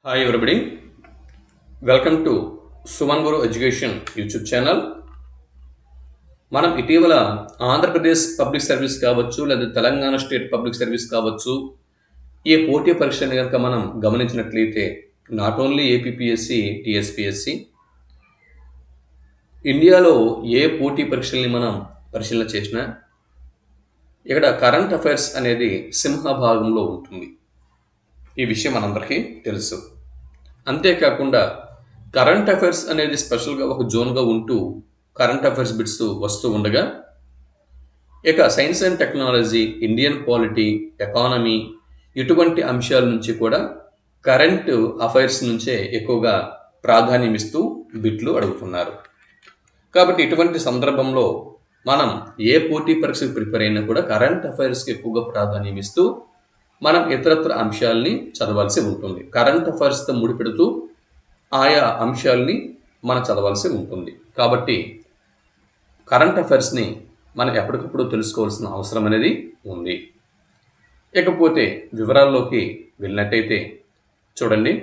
Hi everybody, welcome to Suman Guru Education YouTube channel. మనం ఇటీవల Andhra Pradesh public service కావచ్చు లేదా తెలంగాణ స్టేట్ పబ్లిక్ సర్వీస్ కావచ్చు ఈ పోటీ పరీక్షలను కనుక మనం గమనించినట్లయితే నాట్ ఓన్లీ ఏపీపీఎస్సి టీఎస్పీఎస్సి ఇండియాలో ఏ పోటీ పరీక్షల్ని మనం పరిశీలన చేసినా ఇక్కడ కరెంట్ అఫైర్స్ అనేది సింహభాగంలో ఉంటుంది. ఈ విషయం మనందరికీ తెలుసు. అంతేకాకుండా కరెంట్ అఫైర్స్ అనేది స్పెషల్గా ఒక జోన్గా ఉంటూ కరెంట్ అఫైర్స్ బిట్స్ వస్తూ ఉండగా ఇక science and technology, Indian polity, economy ఇటువంటి అంశాల నుంచి కూడా కరెంట్ అఫైర్స్ నుంచే ఎక్కువగా ప్రాధాన్యం ఇస్తూ బిట్లు అడుగుతున్నారు. కాబట్టి ఇటువంటి సందర్భంలో మనం ఏ పోటీ పరీక్షకు ప్రిపేర్ అయినా కూడా కరెంట్ అఫైర్స్కి ఎక్కువగా ప్రాధాన్యం ఇస్తూ మనం ఇతరత్ర అంశాలని చదవాల్సి ఉంటుంది. కరెంట్ అఫైర్స్తో ముడిపెడుతూ ఆయా అంశాలని మనం చదవాల్సి ఉంటుంది. కాబట్టి కరెంట్ అఫైర్స్ని మనం ఎప్పటికప్పుడు తెలుసుకోవాల్సిన అవసరం అనేది ఉంది. ఇకపోతే వివరాల్లోకి వెళ్ళినట్టయితే చూడండి,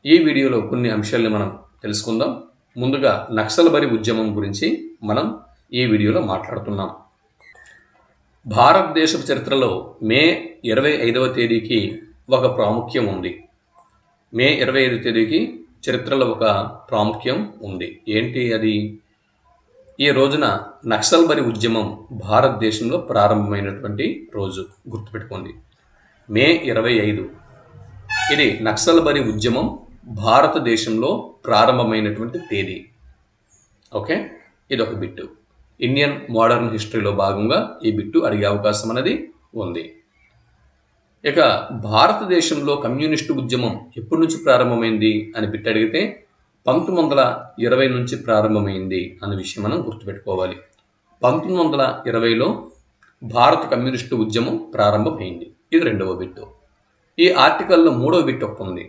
ఈ వీడియోలో కొన్ని అంశాలని మనం తెలుసుకుందాం. ముందుగా నక్సల్బరీ ఉద్యమం గురించి మనం ఈ వీడియోలో మాట్లాడుతున్నాం. భారతదేశ చరిత్రలో మే 25వ తేదీకి ఒక ప్రాముఖ్యం ఉంది. మే 25వ తేదీకి చరిత్రలో ఒక ప్రాముఖ్యం ఉంది. ఏంటి అది? ఈ రోజున నక్సల్బరీ ఉద్యమం భారతదేశంలో ప్రారంభమైనటువంటి రోజు. గుర్తుపెట్టుకోండి, మే 25. ఇది నక్సల్బరీ ఉద్యమం భారతదేశంలో ప్రారంభమైనటువంటి తేదీ. ఓకే, ఇది ఒక బిట్టు. ఇండియన్ మోడర్న్ హిస్టరీలో భాగంగా ఈ బిట్టు అడిగే అవకాశం అనేది ఉంది. ఇక భారతదేశంలో కమ్యూనిస్టు ఉద్యమం ఎప్పటి నుంచి ప్రారంభమైంది అని బిట్టు అడిగితే 1920 నుంచి ప్రారంభమైంది అనే విషయం మనం గుర్తుపెట్టుకోవాలి. 1920లో భారత కమ్యూనిస్టు ఉద్యమం ప్రారంభమైంది. ఇది రెండవ బిట్టు. ఈ ఆర్టికల్లో మూడవ బిట్టు ఒకటి ఉంది.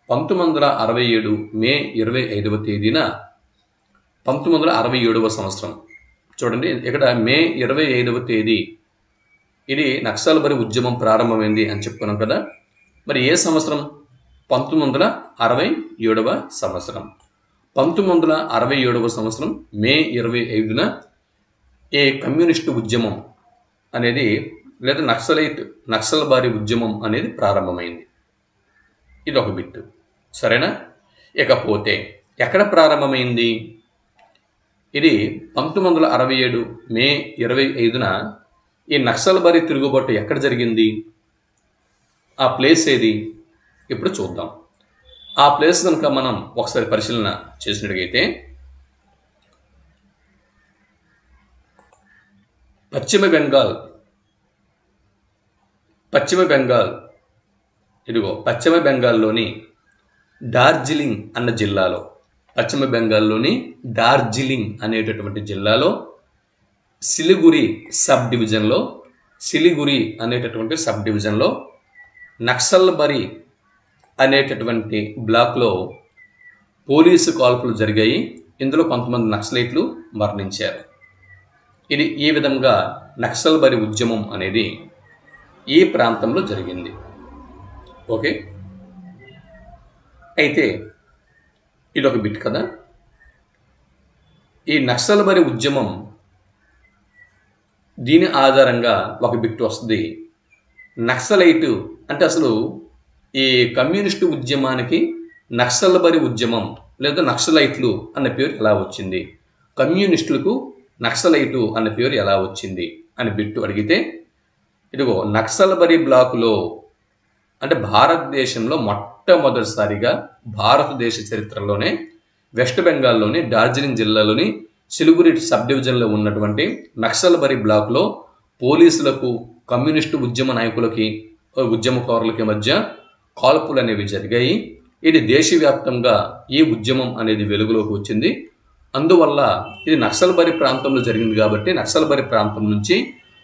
1967 మే 25వ తేదీన 1967వ సంవత్సరం. చూడండి, ఇక్కడ మే 25వ తేదీ ఇది నక్సల్బరీ ఉద్యమం ప్రారంభమైంది అని చెప్పుకున్నాం కదా. మరి ఏ సంవత్సరం? 1967వ సంవత్సరం. 1967వ సంవత్సరం మే 25న ఈ కమ్యూనిస్టు ఉద్యమం అనేది లేదా నక్సల్బరీ ఉద్యమం అనేది ప్రారంభమైంది. ఇది ఒక బిట్టు. సరేనా? ఇకపోతే ఎక్కడ ప్రారంభమైంది? ఇది 1967 మే 25న ఈ నక్సల్బరీ తిరుగుబాటు ఎక్కడ జరిగింది? ఆ ప్లేస్ ఏది? ఇప్పుడు చూద్దాం. ఆ ప్లేస్ కనుక మనం ఒకసారి పరిశీలన చేసినట్లయితే పశ్చిమ బెంగాల్ ఇదిగో పశ్చిమ బెంగాల్లోని డార్జిలింగ్ అన్న జిల్లాలో, పశ్చిమ బెంగాల్లోని డార్జిలింగ్ అనేటటువంటి జిల్లాలో సిలిగురి అనేటటువంటి సబ్ డివిజన్లో నక్సల్బరీ అనేటటువంటి బ్లాక్లో పోలీసు కాల్పులు జరిగాయి. ఇందులో కొంతమంది నక్సలైట్లు మరణించారు. ఇది ఈ విధంగా నక్సల్బరీ ఉద్యమం అనేది ఈ ప్రాంతంలో జరిగింది. ఓకే, అయితే ఇదొక బిట్ కదా. ఈ నక్సల్బరీ ఉద్యమం దీని ఆధారంగా ఒక బిట్ వస్తుంది. నక్సలైట్ అంటే అసలు ఈ కమ్యూనిస్టు ఉద్యమానికి నక్సల్బరీ ఉద్యమం లేదా నక్సలైట్లు అన్న పేరు ఎలా వచ్చింది, కమ్యూనిస్టులకు నక్సలైటు అన్న పేరు ఎలా వచ్చింది అని బిట్టు అడిగితే ఇదిగో నక్సల్బరీ బ్లాకులో అంటే భారతదేశంలో మొట్టమొదటిసారిగా భారతదేశ చరిత్రలోనే వెస్ట్ బెంగాల్లోని డార్జిలింగ్ జిల్లాలోని సిలిగురి సబ్ డివిజన్లో ఉన్నటువంటి నక్సల్బరీ బ్లాక్లో పోలీసులకు కమ్యూనిస్టు ఉద్యమ నాయకులకి ఉద్యమకారులకి మధ్య కాల్పులు అనేవి జరిగాయి. ఇది దేశవ్యాప్తంగా ఈ ఉద్యమం అనేది వెలుగులోకి వచ్చింది. అందువల్ల ఇది నక్సల్బరీ ప్రాంతంలో జరిగింది కాబట్టి నక్సల్బరీ ప్రాంతం నుంచి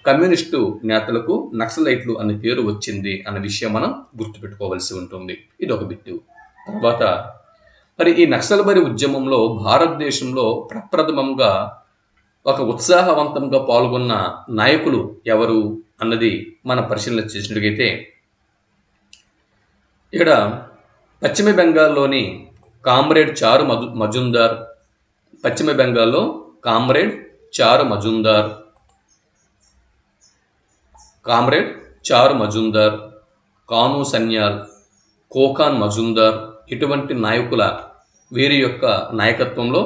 కమ్యూనిస్టు నేతలకు నక్సలైట్లు అనే పేరు వచ్చింది అన్న విషయం మనం గుర్తుపెట్టుకోవాల్సి ఉంటుంది. ఇది ఒక బిట్టు. తర్వాత మరి ఈ నక్సల్బరీ ఉద్యమంలో భారతదేశంలో ప్రప్రథమంగా ఒక ఉత్సాహవంతంగా పాల్గొన్న నాయకులు ఎవరు అన్నది మనం పరిశీలన చేసినట్లయితే ఇక్కడ పశ్చిమ బెంగాల్లోని కామ్రేడ్ చారు మజుందార్, పశ్చిమ బెంగాల్లో కామ్రేడ్ చారు మజుందార్, కామ్రేడ్ చారు మజుందార్, కాను సన్యాల్, కోకాన్ మజుందార్ ఇటువంటి నాయకుల వీరి యొక్క నాయకత్వంలో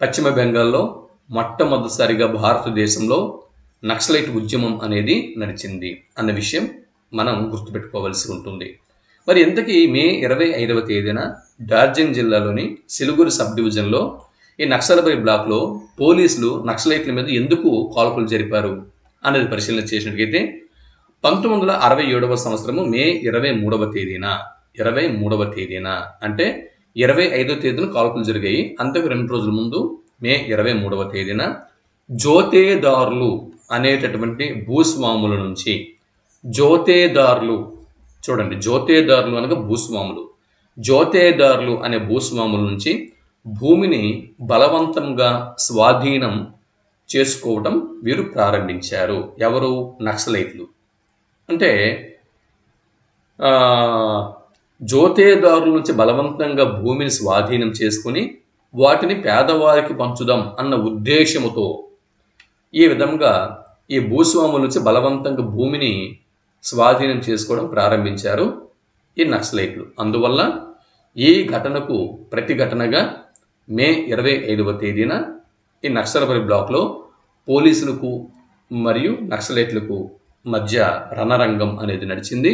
పశ్చిమ బెంగాల్లో మొట్టమొదటిసారిగా భారతదేశంలో నక్సలైట్ ఉద్యమం అనేది నడిచింది అన్న విషయం మనం గుర్తుపెట్టుకోవాల్సి ఉంటుంది. మరి ఇంతకీ మే 25వ తేదీన డార్జిలింగ్ జిల్లాలోని సిలిగురి సబ్ డివిజన్లో ఈ నక్సల్బరీ బ్లాక్లో పోలీసులు నక్సలైట్ల మీద ఎందుకు కాల్పులు జరిపారు అనేది పరిశీలన చేసినట్లయితే 1967వ సంవత్సరము మే 23వ తేదీన అంటే 25వ తేదీన కాల్పులు జరిగాయి. అంతకు 2 రోజుల ముందు మే 23వ తేదీన జోతేదార్లు అనేటటువంటి భూస్వాముల నుంచి, జోతేదార్లు చూడండి, జోతేదార్లు అనగా భూస్వాములు, జోతేదార్లు అనే భూస్వాముల నుంచి భూమిని బలవంతంగా స్వాధీనం చేసుకోవటం వీరు ప్రారంభించారు. ఎవరు? నక్సలైట్లు. అంటే జోతేదారుల నుంచి బలవంతంగా భూమిని స్వాధీనం చేసుకుని వాటిని పేదవారికి పంచుదాం అన్న ఉద్దేశముతో ఈ విధంగా ఈ భూస్వాముల నుంచి బలవంతంగా భూమిని స్వాధీనం చేసుకోవడం ప్రారంభించారు ఈ నక్సలైట్లు. అందువల్ల ఈ ఘటనకు ప్రతిఘటనగా మే 25వ తేదీన ఈ నక్సల్బరీ బ్లాక్లో పోలీసులకు మరియు నక్సలైట్లకు మధ్య రణరంగం అనేది నడిచింది.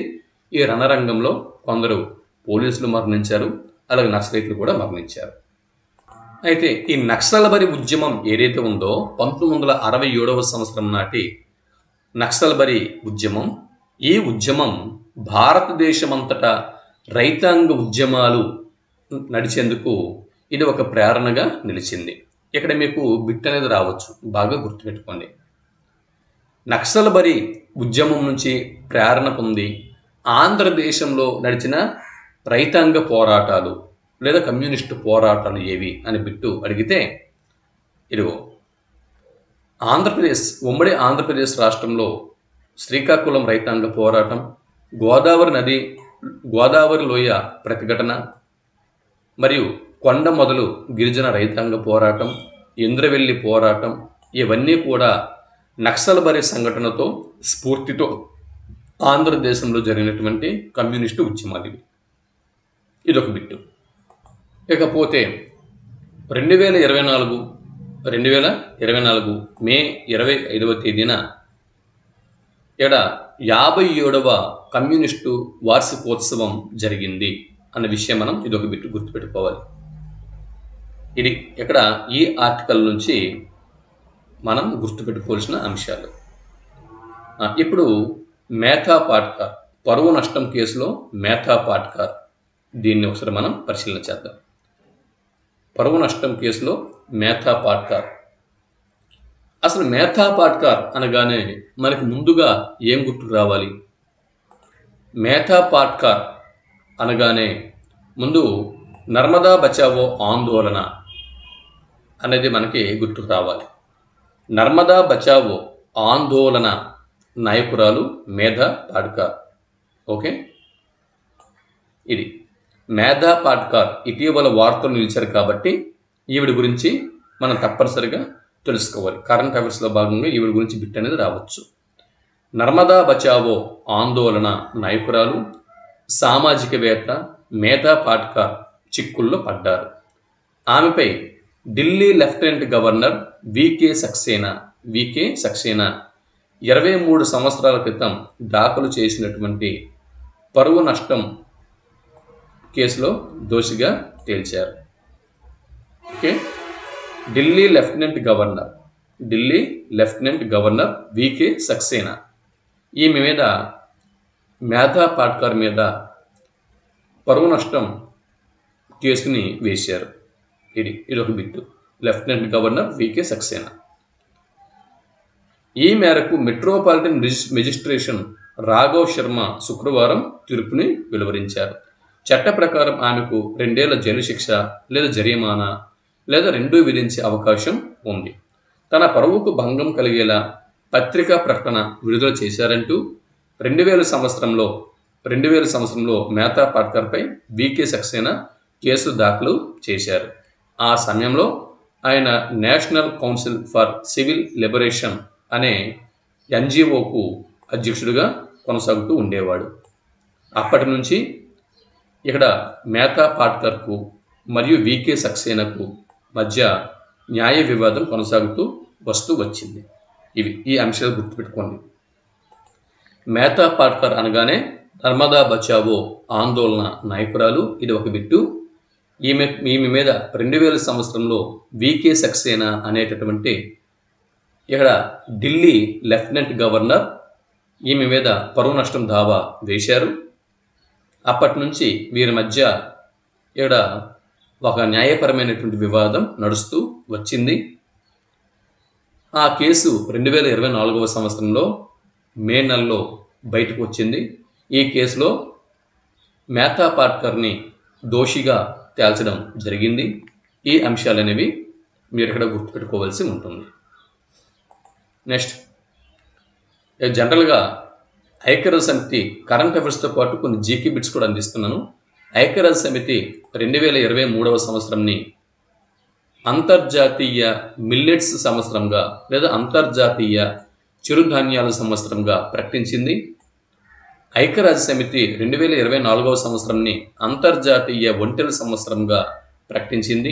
ఈ రణరంగంలో కొందరు పోలీసులు మరణించారు, అలాగే నక్సలైట్లు కూడా మరణించారు. అయితే ఈ నక్సల్బరీ ఉద్యమం ఏదైతే ఉందో 1967వ సంవత్సరం నాటి నక్సల్బరీ ఉద్యమం, ఈ ఉద్యమం భారతదేశమంతటా రైతాంగ ఉద్యమాలు నడిచేందుకు ఇది ఒక ప్రేరణగా నిలిచింది. ఇక్కడ మీకు బిట్ అనేది రావచ్చు, బాగా గుర్తుపెట్టుకోండి. నక్సల్బరీ ఉద్యమం నుంచి ప్రేరణ పొంది ఆంధ్రదేశంలో నడిచిన రైతాంగ పోరాటాలు లేదా కమ్యూనిస్టు పోరాటాలు ఏవి అని బిట్టు అడిగితే, ఇదిగో ఉమ్మడి ఆంధ్రప్రదేశ్ రాష్ట్రంలో శ్రీకాకుళం రైతాంగ పోరాటం, గోదావరి లోయ ప్రతిఘటన మరియు కొండ మొదలు గిరిజన రైతాంగ పోరాటం, ఇంద్రవెల్లి పోరాటం ఇవన్నీ కూడా నక్సల్బరీ సంఘటనతో స్ఫూర్తితో ఆంధ్రదేశంలో జరిగినటువంటి కమ్యూనిస్టు ఉద్యమాలు ఇవి. ఇదొక బిట్టు. ఇకపోతే 2024 మే 25వ తేదీన ఇక్కడ 57వ కమ్యూనిస్టు వార్షికోత్సవం జరిగింది అన్న విషయం మనం ఇదొక బిట్టు గుర్తుపెట్టుకోవాలి. ఇది ఇక్కడ ఈ ఆర్టికల్ నుంచి మనం గుర్తుపెట్టుకోవాల్సిన అంశాలు. ఇప్పుడు మేథా పాట్కర్ పరువు నష్టం కేసులో మేథా పాట్కర్, దీన్ని ఒకసారి మనం పరిశీలన చేద్దాం. పరువు నష్టం కేసులో మేథా పాట్కర్. అసలు మేథా పాట్కర్ అనగానే మనకి ముందుగా ఏం గుర్తుకు రావాలి? మేథా పాట్కర్ అనగానే ముందు నర్మదా బచావో ఆందోళన అనేది మనకి గుర్తుకు రావాలి. నర్మదా బచావో ఆందోళన నాయకురాలు మేధా పాట్కర్. ఓకే, ఇది మేధా పాట్కర్ ఇటీవల వార్తలు నిలిచారు కాబట్టి ఈవిడ గురించి మనం తప్పనిసరిగా తెలుసుకోవాలి. కరెంట్ అఫైర్స్లో భాగంగా ఈవిడ గురించి బిట్ అనేది రావచ్చు. నర్మదా బచావో ఆందోళన నాయకురాలు సామాజికవేత్త మేధా పాట్కర్ చిక్కుల్లో పడ్డారు. ఆమెపై ఢిల్లీ లెఫ్టినెంట్ గవర్నర్ వికే సక్సేనా 23 సంవత్సరాల క్రితం దాఖలు చేసినటువంటి పరువు నష్టం కేసులో దోషిగా తేల్చారు. Okay, Delhi lieutenant governor V K Saxena ఈమె మీద, మేధా పాట్కర్ మీద పరువు నష్టం కేసుని వేశారు. ఇది ఒక bit. Lieutenant governor V K Saxena. ఈ మేరకు మెట్రోపాలిటన్ మెజిస్ట్రేషన్ రాఘవ్ శర్మ శుక్రవారం తీర్పుని వెలువరించారు. చట్ట ప్రకారం ఆమెకు 2 ఏళ్ల జైలు శిక్ష లేదా జరిమానా లేదా రెండూ విధించే అవకాశం ఉంది. తన పరువుకు భంగం కలిగేలా పత్రికా ప్రకటన విడుదల చేశారంటూ 2000 సంవత్సరంలో 2000 సంవత్సరంలో మేతా పాట్కర్పై వికే సక్సేనా కేసు దాఖలు చేశారు. ఆ సమయంలో ఆయన national council for civil liberation అనే ఎన్జిఓకు అధ్యక్షుడిగా కొనసాగుతూ ఉండేవాడు. అప్పటి నుంచి ఇక్కడ మేతా పాట్కర్కు మరియు వికే సక్సేనాకు మధ్య న్యాయ వివాదం కొనసాగుతూ వస్తూ వచ్చింది. ఈ అంశాలు గుర్తుపెట్టుకోండి. మేతా పాట్కర్ అనగానే నర్మదా బచావో ఆందోళన నాయకురాలు. ఇది ఒక బిట్టు. ఈమె మీద 2000 సంవత్సరంలో వికే సక్సేనా అనేటటువంటి ఇక్కడ ఢిల్లీ లెఫ్టినెంట్ గవర్నర్ ఈమె మీద పరువు నష్టం దావా వేశారు. అప్పటి నుంచి వీరి మధ్య ఇక్కడ ఒక న్యాయపరమైనటువంటి వివాదం నడుస్తూ వచ్చింది. ఆ కేసు 2024 సంవత్సరంలో మే నెలలో బయటకు వచ్చింది. ఈ కేసులో మేతా పాట్కర్ని దోషిగా తేల్చడం జరిగింది. ఈ అంశాలనేవి మీరు ఇక్కడ గుర్తుపెట్టుకోవాల్సి ఉంటుంది. నెక్స్ట్, జనరల్గా ఐక్యరాజ్య సమితి కరెంట్ అఫైర్స్తో పాటు కొన్ని జీకే బిట్స్ కూడా అందిస్తున్నాను. ఐక్యరాజ్య సమితి 2023 సంవత్సరంని అంతర్జాతీయ మిల్లెట్స్ సంవత్సరంగా లేదా అంతర్జాతీయ చిరుధాన్యాల సంవత్సరంగా ప్రకటించింది. ఐక్యరాజ్య సమితి 2024 సంవత్సరంని అంతర్జాతీయ ఒంటెల సంవత్సరంగా ప్రకటించింది.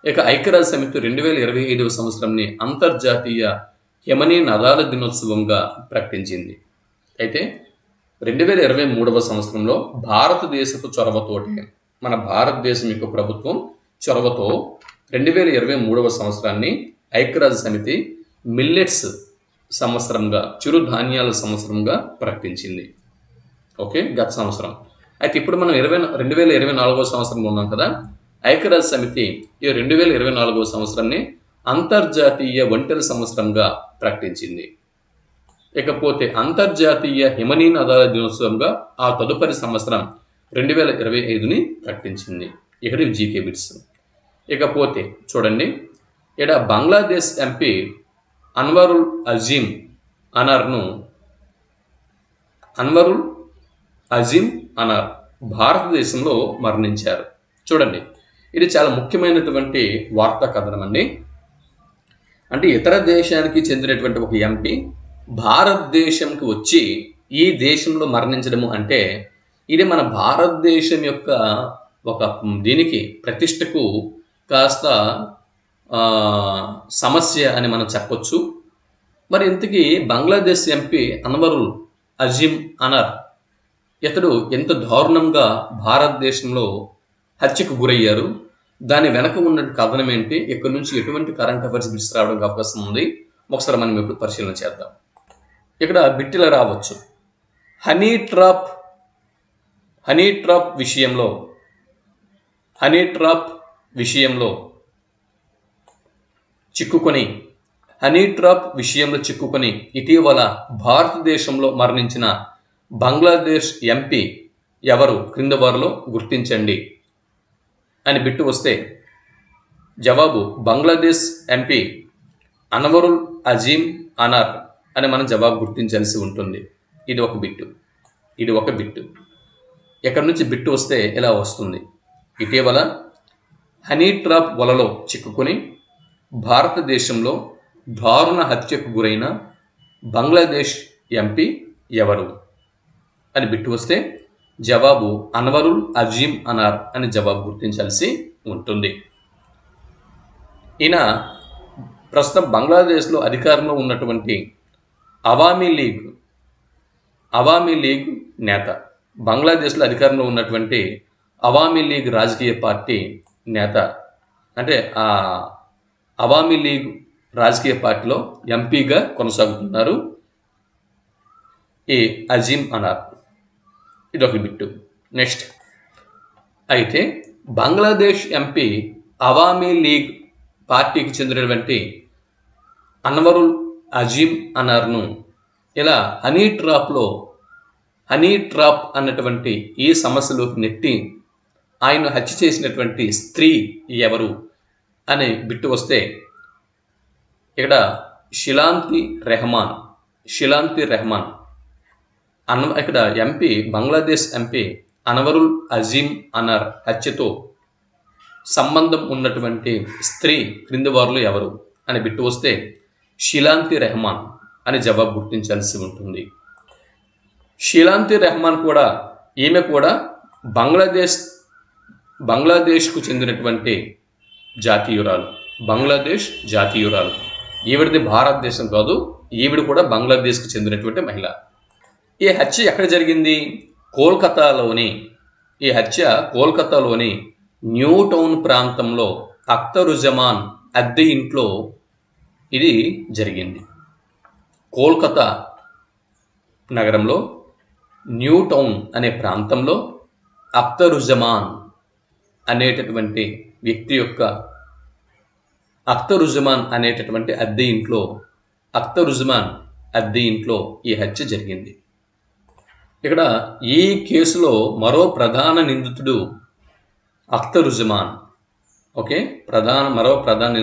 ఇక ఐక్యరాజ్య సమితి 2025 సంవత్సరంని అంతర్జాతీయ యమనీ నదాల దినోత్సవంగా ప్రకటించింది. అయితే 2023 సంవత్సరంలో భారతదేశపు చొరవతోటి మన భారతదేశం యొక్క ప్రభుత్వం చొరవతో 2023 సంవత్సరాన్ని ఐక్యరాజ్య సమితి మిల్లెట్స్ సంవత్సరంగా చిరుధాన్యాల సంవత్సరంగా ప్రకటించింది. ఓకే, గత సంవత్సరం. అయితే ఇప్పుడు మనం 2024 సంవత్సరంలో ఉన్నాం కదా. ఐక్యరాజ్య సమితి ఈ 2024 సంవత్సరాన్ని అంతర్జాతీయ ఒంటెల సంవత్సరంగా ప్రకటించింది. ఇకపోతే అంతర్జాతీయ హిమనీ నదాల దినోత్సవంగా ఆ తదుపరి సంవత్సరం 2025ని ప్రకటించింది. ఇక్కడ జీకే బిట్స్. ఇకపోతే చూడండి, ఇక్కడ బంగ్లాదేశ్ ఎంపీ అన్వరుల్ అజీమ్ అనార్ భారతదేశంలో మరణించారు. చూడండి, ఇది చాలా ముఖ్యమైనటువంటి వార్తా కథనం అండి. అంటే ఇతర దేశానికి చెందినటువంటి ఒక ఎంపీ భారతదేశంకి వచ్చి ఈ దేశంలో మరణించడము అంటే ఇది మన భారతదేశం యొక్క ఒక దీనికి ప్రతిష్టకు కాస్త సమస్య అని మనం చెప్పొచ్చు. మరి ఇంతకీ బంగ్లాదేశ్ ఎంపీ అన్వరుల్ అజీమ్ అనార్ ఇతడు ఎంత దారుణంగా భారతదేశంలో హత్యకు గురయ్యారు, దాని వెనక ఉన్న కథనం ఏంటి, ఇక్కడ నుంచి ఎటువంటి కరెంట్ అఫైర్స్ బిట్స్ రావడానికి అవకాశం ఉంది, ఒకసారి మనం ఇప్పుడు పరిశీలన చేద్దాం. ఇక్కడ బిట్టిలా రావచ్చు. హనీ ట్రాప్ విషయంలో చిక్కుకొని ఇటీవల భారతదేశంలో మరణించిన బంగ్లాదేశ్ ఎంపీ ఎవరు క్రింద వారిలో గుర్తించండి అని బిట్టు వస్తే జవాబు బంగ్లాదేశ్ ఎంపీ అన్వరుల్ అజీమ్ అనార్ అని మనం జవాబు గుర్తించాల్సి ఉంటుంది. ఇది ఒక బిట్టు. ఎక్కడి నుంచి బిట్టు వస్తే ఇలా వస్తుంది. ఇటీవల హనీ ట్రాప్ వలలో చిక్కుకొని భారతదేశంలో దారుణ హత్యకు గురైన బంగ్లాదేశ్ ఎంపీ ఎవరు అని బిట్టు వస్తే జవాబు అన్వరుల్ అజీమ్ అనార్ అని జవాబు గుర్తించాల్సి ఉంటుంది. ఈయన ప్రస్తుతం బంగ్లాదేశ్లో అధికారంలో ఉన్నటువంటి అవామీ లీగ్ నేత. బంగ్లాదేశ్లో అధికారంలో ఉన్నటువంటి అవామీ లీగ్ రాజకీయ పార్టీ నేత. అంటే ఆ అవామీ లీగ్ రాజకీయ పార్టీలో ఎంపీగా కొనసాగుతున్నారు ఈ అజీమ్ అనార్. ఇదొక బిట్టు. నెక్స్ట్, అయితే బంగ్లాదేశ్ ఎంపీ అవామీ లీగ్ పార్టీకి చెందినటువంటి అన్వరుల్ అజీమ్ అనార్ను ఇలా హనీ ట్రాప్ అన్నటువంటి ఈ సమస్యలోకి నెట్టి ఆయన హత్య చేసినటువంటి స్త్రీ ఎవరు అని బిట్టు వస్తే ఇక్కడ షిలాంతి రెహమాన్ ఇక్కడ ఎంపీ, బంగ్లాదేశ్ ఎంపీ అన్వరుల్ అజీమ్ అనార్ హత్యతో సంబంధం ఉన్నటువంటి స్త్రీ క్రింది వారిలో ఎవరు అని బిట్టు వస్తే షిలాంతి రెహమాన్ అని జవాబు గుర్తించాల్సి ఉంటుంది. షిలాంతి రెహమాన్ కూడా, ఈమె కూడా బంగ్లాదేశ్కు చెందినటువంటి జాతీయురాలు, బంగ్లాదేశ్ జాతీయురాలు. ఈవిడిది భారతదేశం కాదు, ఈవిడ కూడా బంగ్లాదేశ్కు చెందినటువంటి మహిళ. ఈ హత్య ఎక్కడ జరిగింది? కోల్కతాలోని న్యూ టౌన్ ప్రాంతంలో అఖ్తరుజమాన్ అద్దె ఇంట్లో ఇది జరిగింది. కోల్కతా నగరంలో న్యూ టౌన్ అనే ప్రాంతంలో అఖ్తరుజమాన్ అనేటటువంటి వ్యక్తి యొక్క అఖ్తరుజమాన్ అద్దె ఇంట్లో ఈ హత్య జరిగింది. ఇక్కడ ఈ కేసులో మరో ప్రధాన నిందితుడు అఖ్తరుజమాన్. మరో ప్రధాన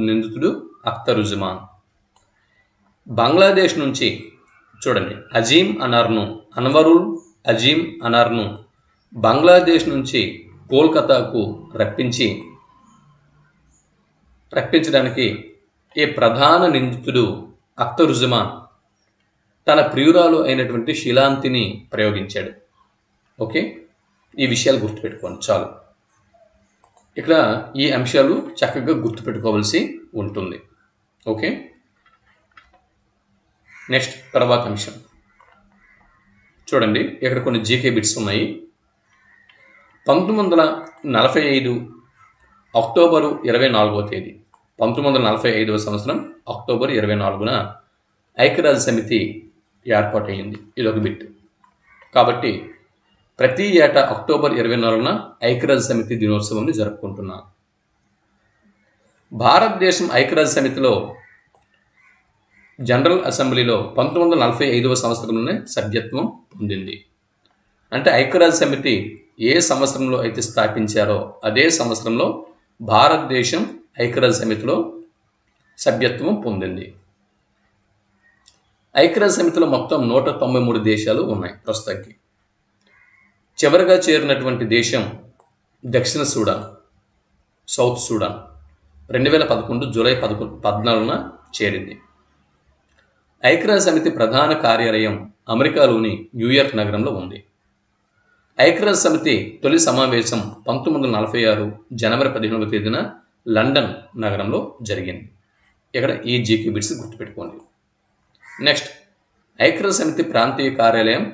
నిందితుడు అఖ్తరుజమాన్. బంగ్లాదేశ్ నుంచి చూడండి, అన్వరుల్ అజీమ్ అనార్ను బంగ్లాదేశ్ నుంచి కోల్కతాకు రప్పించడానికి ఈ ప్రధాన నిందితుడు అఖ్తరుజమాన్ తన ప్రియురాలు అయినటువంటి షిలాంతిని ప్రయోగించాడు. ఈ విషయాలు గుర్తుపెట్టుకోండి చాలు. ఇక్కడ ఈ అంశాలు చక్కగా గుర్తుపెట్టుకోవాల్సి ఉంటుంది. నెక్స్ట్ తర్వాత అంశం చూడండి. ఇక్కడ కొన్ని జీకే బిట్స్ ఉన్నాయి. 1945 అక్టోబరు 24వ తేదీ, 1945వ సంవత్సరం అక్టోబర్ 24న ఐక్యరాజ్య సమితి ఏర్పాటైంది. ఇదొక బిట్. కాబట్టి ప్రతి ఏటా అక్టోబర్ 24న ఐక్యరాజ్య సమితి దినోత్సవాన్ని జరుపుకుంటున్నాం. భారతదేశం ఐక్యరాజ్య సమితిలో జనరల్ అసెంబ్లీలో 1945వ సంవత్సరంలోనే సభ్యత్వం పొందింది. అంటే ఐక్యరాజ్య సమితి ఏ సంవత్సరంలో అయితే స్థాపించారో అదే సంవత్సరంలో భారతదేశం ఐక్యరాజ్య సమితిలో సభ్యత్వం పొందింది. ఐక్యరాజ్య సమితిలో మొత్తం 193 దేశాలు ఉన్నాయి ప్రస్తుతానికి. చివరిగా చేరినటువంటి దేశం దక్షిణ సూడాన్, సౌత్ సూడాన్ 2011 జూలై 14న చేరింది. ఐక్యరాజ్య సమితి ప్రధాన కార్యాలయం అమెరికాలోని న్యూయార్క్ నగరంలో ఉంది. ఐక్యరాజ్య సమితి తొలి సమావేశం 1946 జనవరి 15వ తేదీన లండన్ నగరంలో జరిగింది. ఇక్కడ ఈ జీకే బిట్స్ గుర్తుపెట్టుకోండి. నెక్స్ట్, ఐక్యరాజ్య సమితి ప్రాంతీయ కార్యాలయం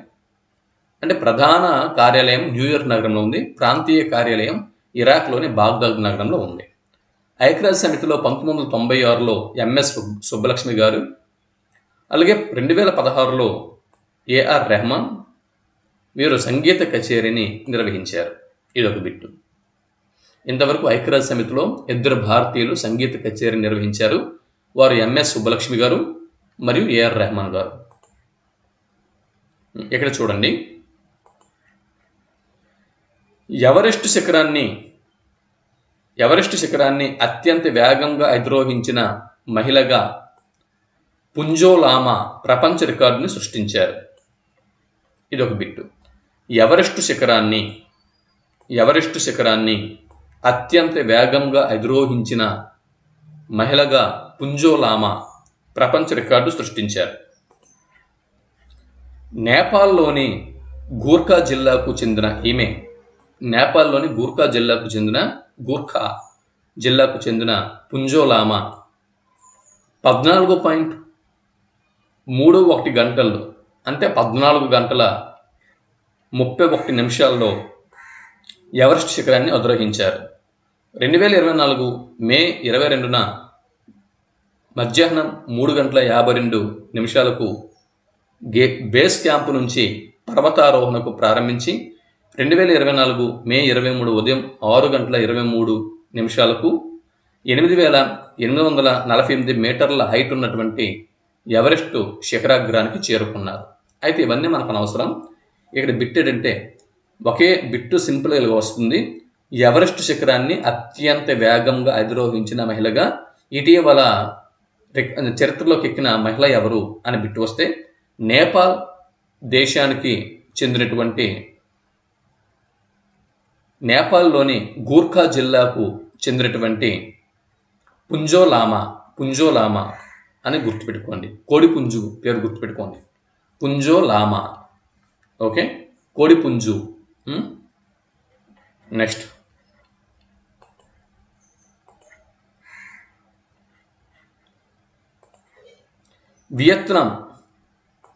అంటే ప్రధాన కార్యాలయం న్యూయార్క్ నగరంలో ఉంది. ప్రాంతీయ కార్యాలయం ఇరాక్లోని బాగ్దాద్ నగరంలో ఉంది. ఐక్యరాజ్య సమితిలో 1996లో ఎంఎస్ సుబ్బలక్ష్మి గారు, అలాగే 2016లో ఏఆర్ రెహమాన్ వీరు సంగీత కచేరీని నిర్వహించారు. ఇదొక బిట్టు. ఇంతవరకు ఐక్యరాజ్య సమితిలో 2 భారతీయులు సంగీత కచేరీ నిర్వహించారు. వారు ఎంఎస్ సుబ్బలక్ష్మి గారు మరియు ఏఆర్ రెహమాన్ గారు. ఇక్కడ చూడండి, ఎవరెస్ట్ శిఖరాన్ని అత్యంత వేగంగా అధిరోహించిన మహిళగా పుంజో లామా ప్రపంచ రికార్డుని సృష్టించారు. ఇదొక బిట్టు. ఎవరెస్ట్ శిఖరాన్ని అత్యంత వేగంగా అధిరోహించిన మహిళగా పుంజో లామా ప్రపంచ రికార్డు సృష్టించారు. నేపాల్లోని గూర్ఖా జిల్లాకు చెందిన పుంజో లామా 14.31 గంటల్లో, అంటే 14 గంటల 31 నిమిషాల్లో ఎవరెస్ట్ శిఖరాన్ని అధిరోహించారు. 2024 మే 22న మధ్యాహ్నం 3 గంటల 52 నిమిషాలకు బేస్ క్యాంపు నుంచి పర్వతారోహణకు ప్రారంభించి 2024 మే 23 ఉదయం 6 గంటల 23 నిమిషాలకు 8,848 మీటర్ల హైట్ ఉన్నటువంటి ఎవరెస్ట్ శిఖరాగ్రానికి చేరుకున్నారు. అయితే ఇవన్నీ మనకు అనవసరం. ఇక్కడ బిట్ ఏంటంటే ఒకే బిట్టు సింపుల్గా వస్తుంది. ఎవరెస్ట్ శిఖరాన్ని అత్యంత వేగంగా అధిరోహించిన మహిళగా ఇటీవల చరిత్రలోకి ఎక్కిన మహిళ ఎవరు అని బిట్టు వస్తే నేపాల్ దేశానికి చెందినటువంటి నేపాల్లోని గూర్ఖా జిల్లాకు చెందినటువంటి పుంజో లామా అని గుర్తుపెట్టుకోండి. కోడిపుంజు పేరు గుర్తుపెట్టుకోండి. పుంజో లామా. ఓకే, కోడిపుంజు. నెక్స్ట్,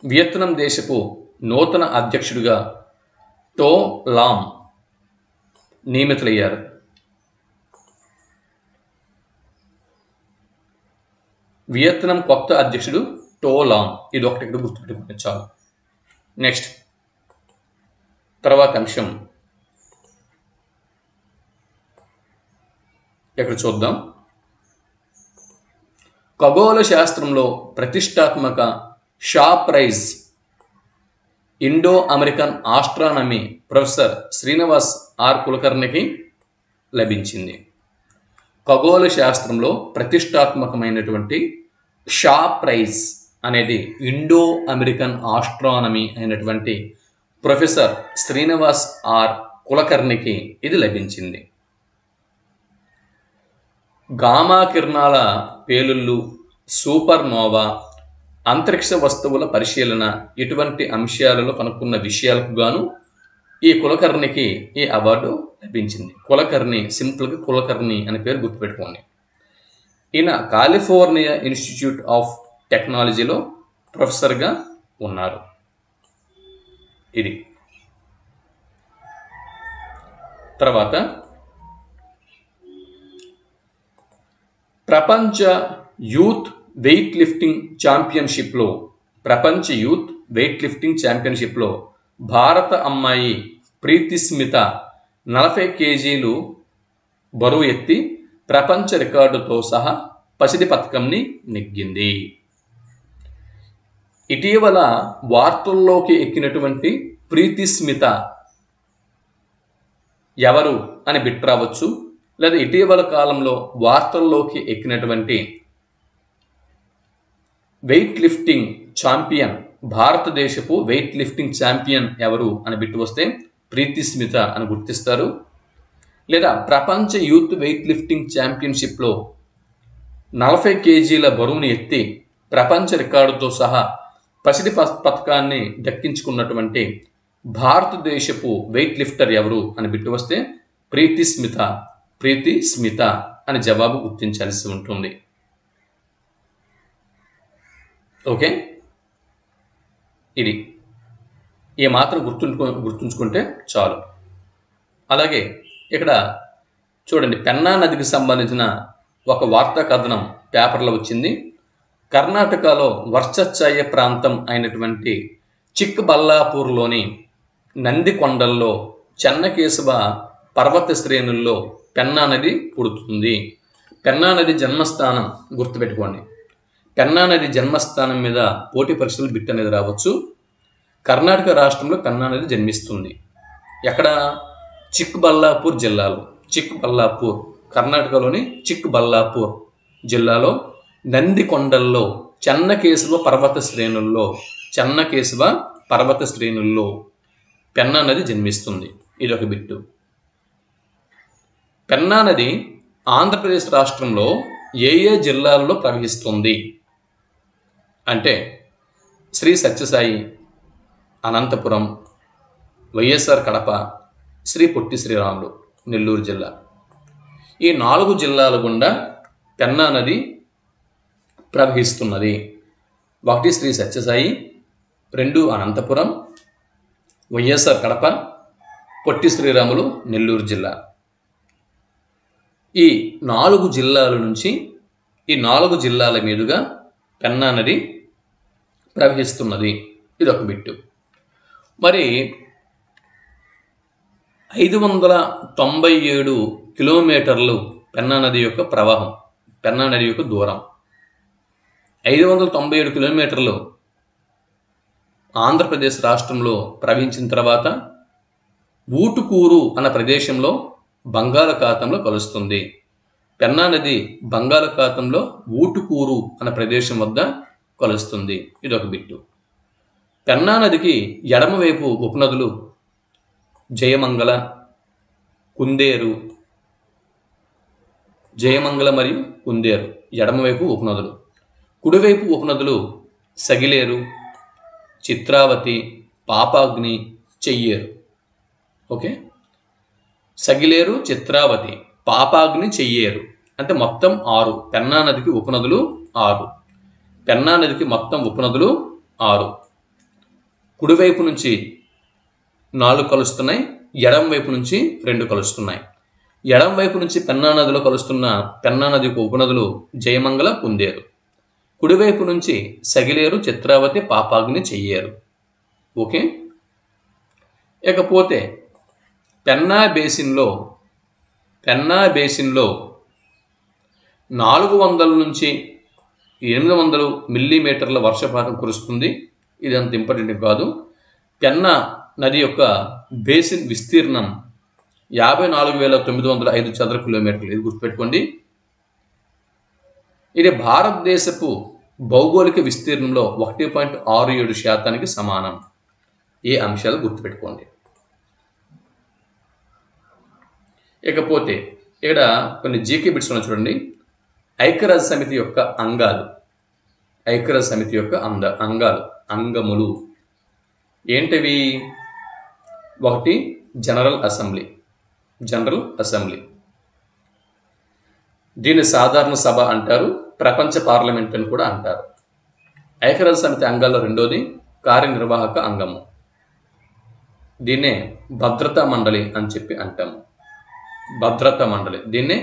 వియత్నాం దేశపు నూతన అధ్యక్షుడిగా టో లామ్ నియమితులయ్యారు. వియత్నాం కొత్త అధ్యక్షుడు టో లామ్. ఇది ఒకటి ఇక్కడ గుర్తుపెట్టుకుంటే చాలు. నెక్స్ట్, తర్వాత అంశం ఇక్కడ చూద్దాం. ఖగోళ శాస్త్రంలో ప్రతిష్టాత్మక Shaw prize Indo American astronomy professor Srinivas R కులకర్ణికి లభించింది. ఖగోళ శాస్త్రంలో ప్రతిష్టాత్మకమైనటువంటి షా ప్రైజ్ అనేది ఇండో అమెరికన్ ఆస్ట్రానమీ అయినటువంటి ప్రొఫెసర్ శ్రీనివాస్ ఆర్ కులకర్ణికి ఇది లభించింది. గామా కిరణాల పేలుళ్ళు, సూపర్ నోవా, అంతరిక్ష వస్తువుల పరిశీలన ఇటువంటి అంశాలలో కనుక్కున్న విషయాలకు గాను ఈ కులకర్ణికి ఈ అవార్డు లభించింది. కులకర్ణి, సింపుల్గా కులకర్ణి అనే పేరు గుర్తుపెట్టుకోండి. ఈయన కాలిఫోర్నియా ఇన్స్టిట్యూట్ ఆఫ్ టెక్నాలజీలో ప్రొఫెసర్గా ఉన్నారు. ఇది తర్వాత ప్రపంచ యూత్ వెయిట్ లిఫ్టింగ్ ఛాంపియన్షిప్లో భారత అమ్మాయి ప్రీతి స్మిత 40 కేజీలు బరువు ఎత్తి ప్రపంచ రికార్డుతో సహా పసిడి పతకంని నెగ్గింది. ఇటీవల వార్తల్లోకి ఎక్కినటువంటి ప్రీతి స్మిత ఎవరు అని బిట్ రావచ్చు, లేదా ఇటీవల కాలంలో వార్తల్లోకి ఎక్కినటువంటి వెయిట్ లిఫ్టింగ్ ఛాంపియన్, భారతదేశపు వెయిట్ లిఫ్టింగ్ ఛాంపియన్ ఎవరు అని బిట్ వస్తే ప్రీతి స్మిత అని గుర్తిస్తారు. లేదా ప్రపంచ యూత్ వెయిట్ లిఫ్టింగ్ ఛాంపియన్షిప్లో 40 కేజీల బరువుని ఎత్తి ప్రపంచ రికార్డుతో సహా పసిడి పతకాన్ని దక్కించుకున్నటువంటి భారతదేశపు వెయిట్ లిఫ్టర్ ఎవరు అని బిట్టు వస్తే ప్రీతి స్మిత అని జవాబు గుర్తించాల్సి ఉంటుంది. ఓకే, ఇది ఏ మాత్రం గుర్తుంచుకుంటే చాలు. అలాగే ఇక్కడ చూడండి, పెన్నా నదికి సంబంధించిన ఒక వార్తా కథనం పేపర్లో వచ్చింది. కర్ణాటకలో వర్షఛాయ ప్రాంతం అయినటువంటి చిక్కబల్లాపూర్లోని నందికొండల్లో చెన్నకేశవ పర్వత శ్రేణుల్లో పెన్నా నది పుడుతుంది. పెన్నా నది జన్మస్థానం గుర్తుపెట్టుకోండి. పెన్నా నది జన్మస్థానం మీద పోటీ పరీక్షలు బిట్ అనేది రావచ్చు. కర్ణాటక రాష్ట్రంలో పెన్నా నది జన్మిస్తుంది. ఎక్కడ? చిక్కబల్లాపూర్ జిల్లాలో. కర్ణాటకలోని చిక్కబల్లాపూర్ జిల్లాలో నందికొండల్లో చెన్నకేశవ పర్వత శ్రేణుల్లో పెన్నా నది జన్మిస్తుంది. ఇది ఒక బిట్టు. పెన్నా నది ఆంధ్రప్రదేశ్ రాష్ట్రంలో ఏ జిల్లాల్లో ప్రవహిస్తుంది అంటే శ్రీ సత్యసాయి, అనంతపురం, వైఎస్ఆర్ కడప, శ్రీ పొట్టి శ్రీరాములు నెల్లూరు జిల్లా. ఈ 4 జిల్లాల గుండా పెన్నా నది ప్రవహిస్తున్నది. 1 శ్రీ సత్యసాయి, 2 అనంతపురం, వైఎస్ఆర్ కడప, పొట్టి శ్రీరాములు నెల్లూరు జిల్లా. ఈ 4 జిల్లాల నుంచి ఈ 4 జిల్లాల మీదుగా పెన్నా నది ప్రవహిస్తున్నది. ఇది ఒక బిట్టు. మరి 597 కిలోమీటర్లు పెన్నా నది యొక్క ప్రవాహం, పెన్నా నది యొక్క దూరం. 597 కిలోమీటర్లు ఆంధ్రప్రదేశ్ రాష్ట్రంలో ప్రవహించిన తర్వాత ఊటుకూరు అన్న ప్రదేశంలో బంగాళాఖాతంలో కలుస్తుంది. పెన్నా నది బంగాళాఖాతంలో ఊటుకూరు అన్న ప్రదేశం వద్ద కలుస్తుంది. ఇది ఒక బిట్టు. పెన్నా నదికి ఎడమవైపు ఉపనదులు జయమంగళ, కుందేరు, జయమంగళ మరియు కుందేరు ఎడమవైపు ఉపనదులు. కుడివైపు ఉపనదులు సగిలేరు, చిత్రావతి, పాపాగ్ని, చెయ్యేరు. ఓకే, సగిలేరు, చిత్రావతి, పాపాగ్ని, చెయ్యేరు అంటే మొత్తం 6. పెన్నా నదికి ఉపనదులు 6. పెన్నా నదికి మొత్తం ఉపనదులు 6. కుడివైపు నుంచి 4 కలుస్తున్నాయి, ఎడమ వైపు నుంచి 2 కలుస్తున్నాయి. ఎడమ వైపు నుంచి పెన్నా నదిలో కలుస్తున్న పెన్నా నదికి ఉపనదులు జయమంగళ, కుందేరు. కుడివైపు నుంచి సగిలేరు, చిత్రావతి, పాపాగ్ని, చెయ్యేరు. ఓకే, ఇకపోతే పెన్నా బేసిన్లో 400 నుంచి 800 మిల్లీమీటర్ల వర్షపాతం కురుస్తుంది. ఇది అంత ఇంపార్టెంట్ కాదు. పెన్నా నది యొక్క బేసిన్ విస్తీర్ణం 54,905 చదరపు కిలోమీటర్లు. ఇది గుర్తుపెట్టుకోండి. ఇది భారతదేశపు భౌగోళిక విస్తీర్ణంలో 1.67% సమానం. ఈ అంశాలు గుర్తుపెట్టుకోండి. ఇకపోతే ఇక్కడ కొన్ని జీకే బిట్స్ ఉన్నాయి చూడండి. ఐక్యరాజ్య సమితి యొక్క అంగాలు. ఐక్యరాజ్య సమితి యొక్క అంగాలు, అంగములు ఏంటివి? 1 జనరల్ అసెంబ్లీ. దీన్ని సాధారణ సభ అంటారు, ప్రపంచ పార్లమెంట్ అని కూడా అంటారు. ఐక్యరాజ్య సమితి అంగాల్లో రెండోది కార్యనిర్వాహక అంగము. దీన్నే భద్రతా మండలి అని చెప్పి అంటాము. భద్రతా మండలి, దీన్నే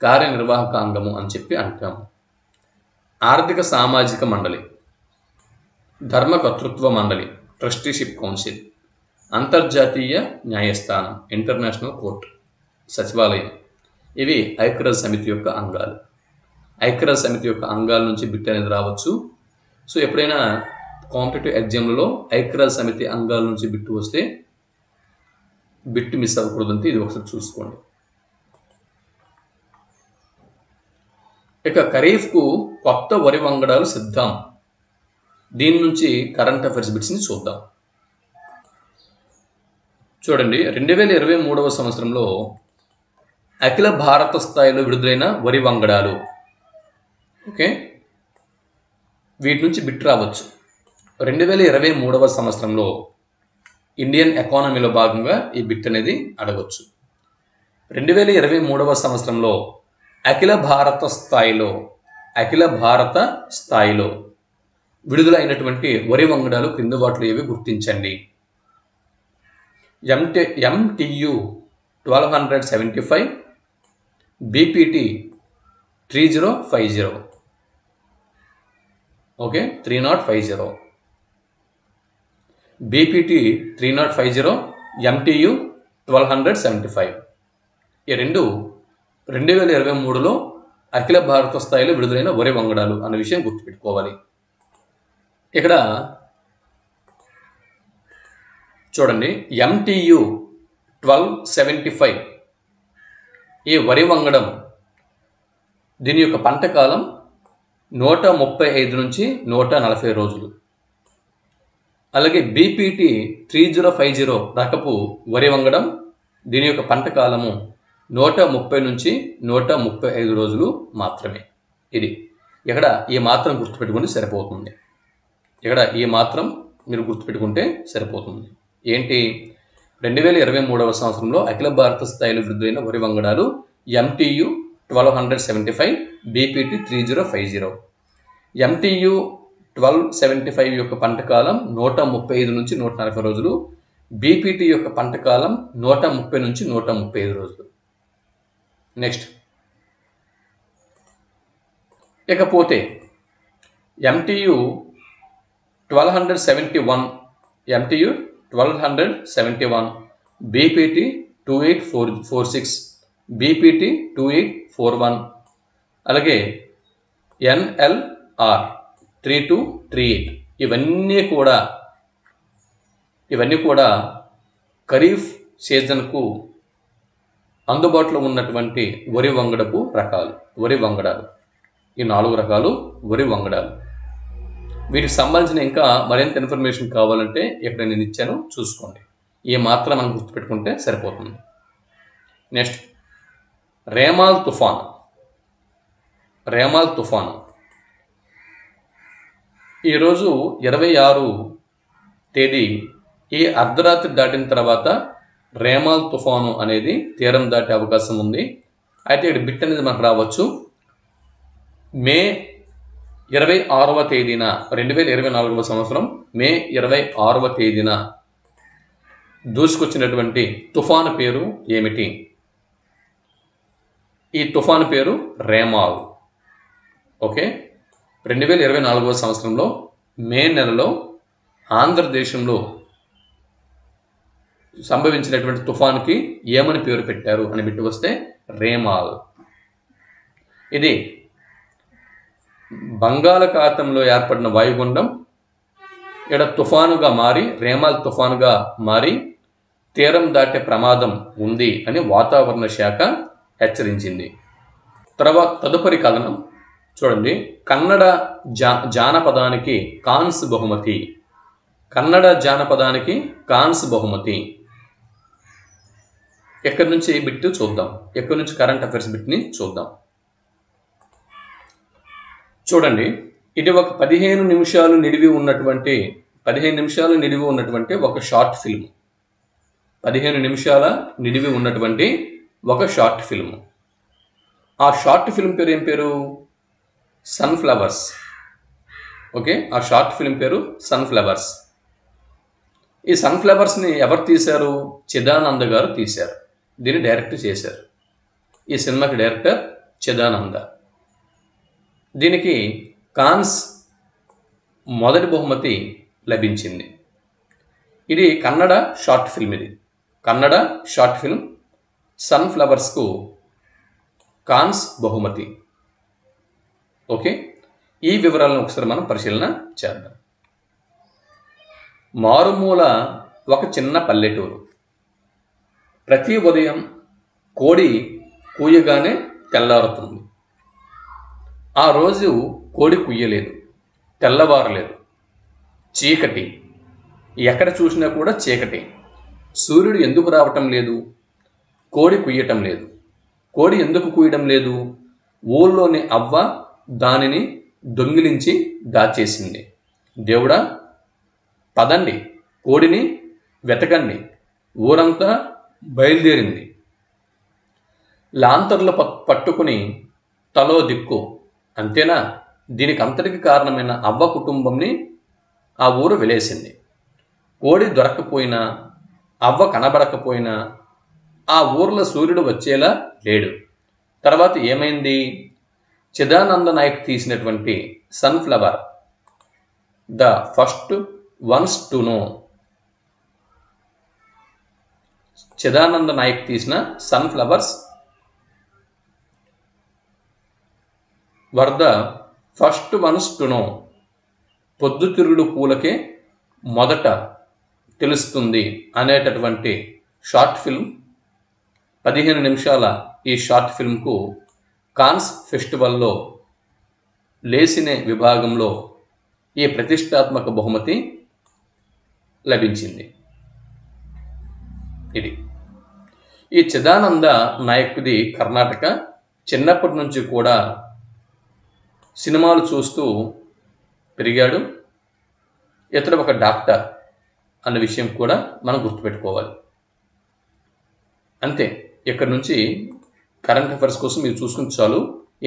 కార్యనిర్వాహక అంగము అని చెప్పి అంటాము. ఆర్థిక సామాజిక మండలి, ధర్మకర్తృత్వ మండలి, ట్రస్టీషిప్ కౌన్సిల్, అంతర్జాతీయ న్యాయస్థానం, ఇంటర్నేషనల్ కోర్టు, సచివాలయం. ఇవి ఐక్యరాజ్య సమితి యొక్క అంగాలు. ఐక్యరాజ్య సమితి యొక్క అంగాల నుంచి బిట్ అనేది రావచ్చు. సో ఎప్పుడైనా కాంపిటేటివ్ ఎగ్జామ్లలో ఐక్యరాజ్య సమితి అంగాల నుంచి బిట్టు వస్తే బిట్టు మిస్ అవ్వకూడదంటే ఇది ఒకసారి చూసుకోండి. ఇక ఖరీఫ్కు కొత్త వరి వంగడాలు సిద్ధం. దీని నుంచి కరెంట్ అఫైర్స్ బిట్స్ని చూద్దాం. చూడండి, 2023వ సంవత్సరంలో అఖిల భారత స్థాయిలో విడుదలైన వరి వంగడాలు. ఓకే, వీటి నుంచి బిట్ రావచ్చు. 2023వ సంవత్సరంలో ఇండియన్ ఎకానమీలో భాగంగా ఈ బిట్ అనేది అడగవచ్చు. 2023వ సంవత్సరంలో అఖిల భారత స్థాయిలో విడుదలైనటువంటి వరి వంగడాలు క్రింది వాటిలో ఏవి గుర్తించండి. MTU 1275, BPT 3050. Okay, 3050, BPT 3050, MTU 1275. ఈ రెండు 2023లో అఖిల భారత స్థాయిలో విడుదలైన వరి వంగడాలు అన్న విషయం గుర్తుపెట్టుకోవాలి. ఇక్కడ చూడండి, MTU 1275 ఈ వరి వంగడం, దీని యొక్క పంట కాలం 135 నుంచి 140 రోజులు. అలాగే BPT 3050 రకపు వరి వంగడం, దీని యొక్క పంట కాలము 130 నుంచి 135 రోజులు మాత్రమే. ఇది ఇక్కడ ఈ మాత్రం గుర్తుపెట్టుకుంటే సరిపోతుంది. మీరు గుర్తుపెట్టుకుంటే సరిపోతుంది. ఏంటి? 2023వ సంవత్సరంలో అఖిల భారత స్థాయిలో విడుదలైన వరి వంగడాలు MTU 1275, BPT 3050. MTU 1275 యొక్క పంట కాలం 135 నుంచి 140 రోజులు. BPT యొక్క పంట కాలం 130 నుంచి 135 రోజులు. నెక్స్ట్, ఇకపోతే MTU 1271, BPT 2846, BPT 2841, అలాగే NLR 3238. ఇవన్నీ కూడా ఖరీఫ్ సీజన్కు అందుబాటులో ఉన్నటువంటి వరి వంగడాలు. ఈ 4 రకాలు వరి వంగడాలు. వీటికి సంబంధించిన ఇంకా మరింత ఇన్ఫర్మేషన్ కావాలంటే ఇక్కడ నేను ఇచ్చాను, చూసుకోండి. ఈ మాత్రం మనం గుర్తుపెట్టుకుంటే సరిపోతుంది. నెక్స్ట్, రేమాల్ తుఫాన్. రేమాల్ తుఫాను ఈరోజు 26 తేదీ ఈ అర్ధరాత్రి దాటిన తర్వాత రేమాల్ తుఫాను అనేది తీరం దాటే అవకాశం ఉంది. అయితే ఇక్కడ బిట్ అనేది మనకు రావచ్చు. మే 26వ తేదీన 2024వ సంవత్సరం మే 26వ తేదీన దూసుకొచ్చినటువంటి తుఫాను పేరు ఏమిటి? ఈ తుఫాను పేరు రేమాల్. ఓకే, 2024వ సంవత్సరంలో మే నెలలో ఆంధ్రదేశంలో సంభవించినటువంటి తుఫానుకి ఏమని పేరు పెట్టారు అని బిట్టు వస్తే రేమాల్. ఇది బంగాళాఖాతంలో ఏర్పడిన వాయుగుండం ఇక్కడ తుఫానుగా మారి రేమాల్ తుఫానుగా మారి తీరం దాటే ప్రమాదం ఉంది అని వాతావరణ శాఖ హెచ్చరించింది. తదుపరి కథనం చూడండి. కన్నడ జానపదానికి కాన్స్ బహుమతి. కన్నడ జానపదానికి కాన్స్ బహుమతి. ఎక్కడి నుంచి బిట్ చూద్దాం, ఎక్కడి నుంచి కరెంట్ అఫైర్స్ బిట్ని చూద్దాం. చూడండి, ఇది ఒక 15 నిమిషాలు నిడివి ఉన్నటువంటి ఒక షార్ట్ ఫిల్మ్. 15 నిమిషాల నిడివి ఉన్నటువంటి ఒక షార్ట్ ఫిల్మ్. ఆ షార్ట్ ఫిల్మ్ పేరు ఏం పేరు? సన్ఫ్లవర్స్. ఓకే, ఆ షార్ట్ ఫిల్మ్ పేరు సన్ఫ్లవర్స్. ఈ సన్ఫ్లవర్స్ని ఎవరు తీశారు? చిదానంద గారు తీశారు. దీన్ని డైరెక్ట్ చేశారు. ఈ సినిమాకి డైరెక్టర్ చిదానంద. దీనికి కాన్స్ మొదటి బహుమతి లభించింది. ఇది కన్నడ షార్ట్ ఫిల్మ్. ఇది కన్నడ షార్ట్ ఫిల్మ్. సన్ఫ్లవర్స్కు కాన్స్ బహుమతి. ఓకే, ఈ వివరాలను ఒకసారి మనం పరిశీలన చేద్దాం. మారుమూల ఒక చిన్న పల్లెటూరు. ప్రతి ఉదయం కోడి కూయగానే తెల్లారుతుంది. ఆ రోజు కోడి కుయ్యలేదు, తెల్లవారలేదు. చీకటి, ఎక్కడ చూసినా కూడా చీకటి. సూర్యుడు ఎందుకు రావటం లేదు? కోడి కుయ్యటం లేదు. కోడి ఎందుకు కూయడం లేదు? ఊళ్ళోని అవ్వ దానిని దొంగిలించి దాచేసింది. దేవుడా, పదండి కోడిని వెతకండి. ఊరంతా బయలుదేరింది. లాంతర్లు పట్టుకుని తలో దిక్కు. అంతేనా? దీనికి అంతటికి కారణమైన అవ్వ కుటుంబంని ఆ ఊరు వెలేసింది. కోడి దొరక్కపోయినా, అవ్వ కనబడకపోయినా ఆ ఊర్లో సూర్యుడు వచ్చేలా లేడు. తర్వాత ఏమైంది? చిదానంద నాయక్ తీసినటువంటి sunflower, the first ones to know. Chidananda Nayak తీసిన sunflowers were the first ones to know. పొద్దుతిరుగుడు పూలకే మొదట తెలుస్తుంది అనేటటువంటి షార్ట్ ఫిల్మ్. 15 నిమిషాల ఈ షార్ట్ ఫిల్మ్కు కాన్స్ ఫెస్టివల్లో లేసినే విభాగంలో ఈ ప్రతిష్టాత్మక బహుమతి లభించింది. ఇది ఈ చిదానంద నాయకుడి కర్ణాటక. చిన్నప్పటి నుంచి కూడా సినిమాలు చూస్తూ పెరిగాడు. ఇతడు ఒక డాక్టర్ అన్న విషయం కూడా మనం గుర్తుపెట్టుకోవాలి. అంతే, ఇక్కడ నుంచి కరెంట్ అఫైర్స్ కోసం మీరు చూసుకుని చాలు.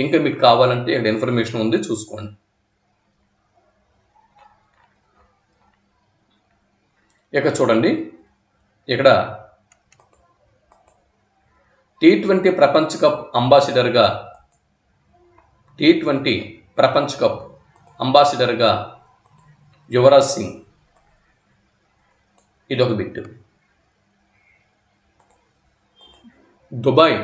ఇంకా మీకు కావాలంటే ఇక్కడ ఇన్ఫర్మేషన్ ఉంది, చూసుకోండి. ఇక చూడండి, ఇక్కడ T20 ప్రపంచ కప్ అంబాసిడర్గా T20 ప్రపంచ కప్ అంబాసిడర్గా యువరాజ్ సింగ్. ఇదొక బిట్. దుబాయ్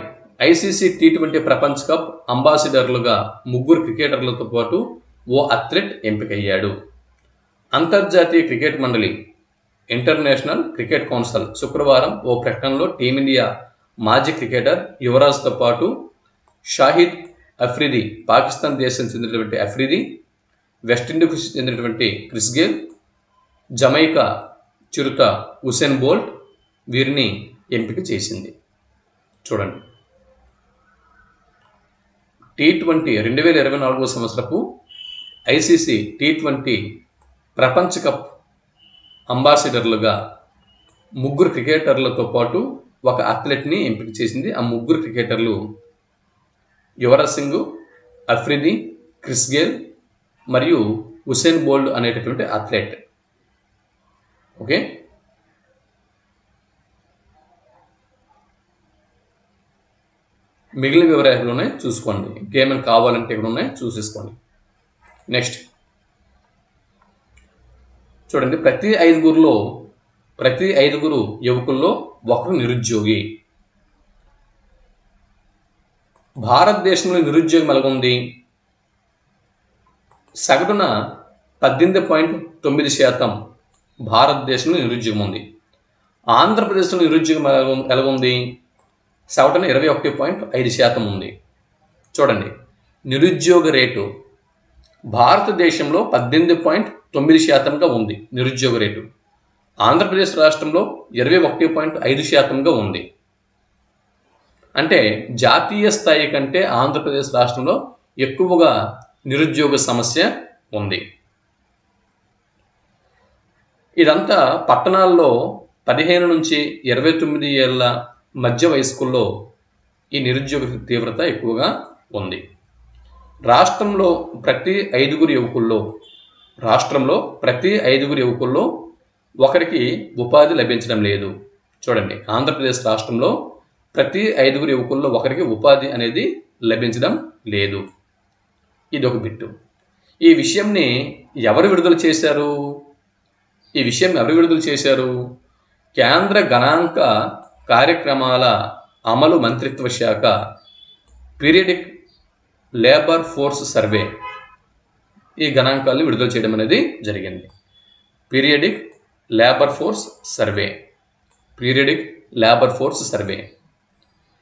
ఐసీసీ T20 ప్రపంచ కప్ అంబాసిడర్లుగా 3 క్రికెటర్లతో పాటు ఓ అథ్లెట్ ఎంపికయ్యాడు. అంతర్జాతీయ క్రికెట్ మండలి ఇంటర్నేషనల్ క్రికెట్ కౌన్సిల్ శుక్రవారం ఓ ప్రకటనలో టీమిండియా మాజీ క్రికెటర్ యువరాజ్తో పాటు షాహిద్ అఫ్రిది, పాకిస్తాన్ దేశం చెందినటువంటి అఫ్రిది, వెస్టిండీస్కు చెందినటువంటి క్రిస్ గేల్, జమైకా చిరుత ఉసేన్ బోల్ట్ వీరిని ఎంపిక చేసింది. చూడండి, T20 2024 సంవత్సరపు ఐసీసీ T20 ప్రపంచ కప్ అంబాసిడర్లుగా 3 క్రికెటర్లతో పాటు ఒక అథ్లెట్ని ఎంపిక చేసింది. ఆ 3 క్రికెటర్లు యువరాజ్ సింగ్, అఫ్రిది, క్రిస్ గేల్ మరియు ఉసేన్ బోల్ట్ అనేటటువంటి అథ్లెట్. ఓకే, మిగిలిన వివరాలు ఉన్నాయి చూసుకోండి. ఇంకేమైనా కావాలంటే ఇక్కడ ఉన్నాయి చూసేసుకోండి. నెక్స్ట్ చూడండి, ప్రతి ఐదుగురు యువకుల్లో ఒకరు నిరుద్యోగి. భారతదేశంలో నిరుద్యోగం ఎలాగుంది? సగటున 18.9% భారతదేశంలో నిరుద్యోగం ఉంది. ఆంధ్రప్రదేశ్లో నిరుద్యోగం ఎలాగుంది? సగటున 21.5% ఉంది. చూడండి, నిరుద్యోగ రేటు భారతదేశంలో 18.9%గా ఉంది నిరుద్యోగ రేటు. ఆంధ్రప్రదేశ్ రాష్ట్రంలో 21.5%గా ఉంది. అంటే జాతీయ స్థాయి కంటే ఆంధ్రప్రదేశ్ రాష్ట్రంలో ఎక్కువగా నిరుద్యోగ సమస్య ఉంది. ఇదంతా పట్టణాల్లో 15 నుంచి 29 ఏళ్ల మధ్య వయస్కుల్లో ఈ నిరుద్యోగ తీవ్రత ఎక్కువగా ఉంది. రాష్ట్రంలో ప్రతి ఐదుగురు యువకుల్లో ఒకరికి ఉపాధి లభించడం లేదు. చూడండి, ఆంధ్రప్రదేశ్ రాష్ట్రంలో ప్రతి ఐదుగురు యువకుల్లో ఒకరికి ఉపాధి అనేది లభించడం లేదు. ఇది ఒక బిట్టు. ఈ విషయంని ఎవరు విడుదల చేశారు? కేంద్ర గణాంక కార్యక్రమాల అమలు మంత్రిత్వ శాఖ పీరియడిక్ లేబర్ ఫోర్స్ సర్వే ఈ గణాంకాలను విడుదల చేయడం అనేది జరిగింది. పీరియడిక్ లేబర్ ఫోర్స్ సర్వే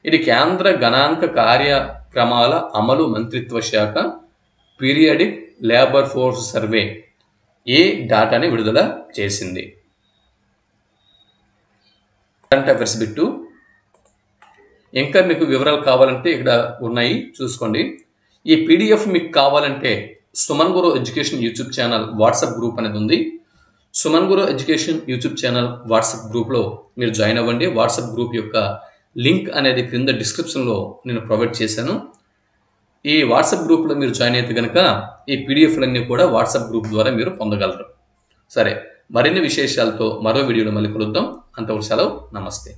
ఇది కేంద్ర గణాంక కార్యక్రమాల అమలు మంత్రిత్వ శాఖ పీరియడిక్ లేబర్ ఫోర్స్ సర్వే ఈ డాటాని విడుదల చేసింది. Current affairs bit. ఇంకా మీకు వివరాలు కావాలంటే ఇక్కడ ఉన్నాయి చూసుకోండి. ఈ పీడిఎఫ్ మీకు కావాలంటే Suman Guru education YouTube channel WhatsApp group అనేది ఉంది. Suman Guru education YouTube channel WhatsApp గ్రూప్లో మీరు జాయిన్ అవ్వండి. వాట్సాప్ గ్రూప్ యొక్క లింక్ అనేది క్రింద డిస్క్రిప్షన్లో నేను ప్రొవైడ్ చేశాను. ఈ వాట్సాప్ గ్రూప్లో మీరు జాయిన్ అయితే కనుక ఈ పీడిఎఫ్లన్నీ కూడా వాట్సాప్ గ్రూప్ ద్వారా మీరు పొందగలరు. సరే, మరిన్ని విశేషాలతో మరో వీడియోలో మళ్ళీ కలుద్దాం. అంతవరకు సెలవు, నమస్తే.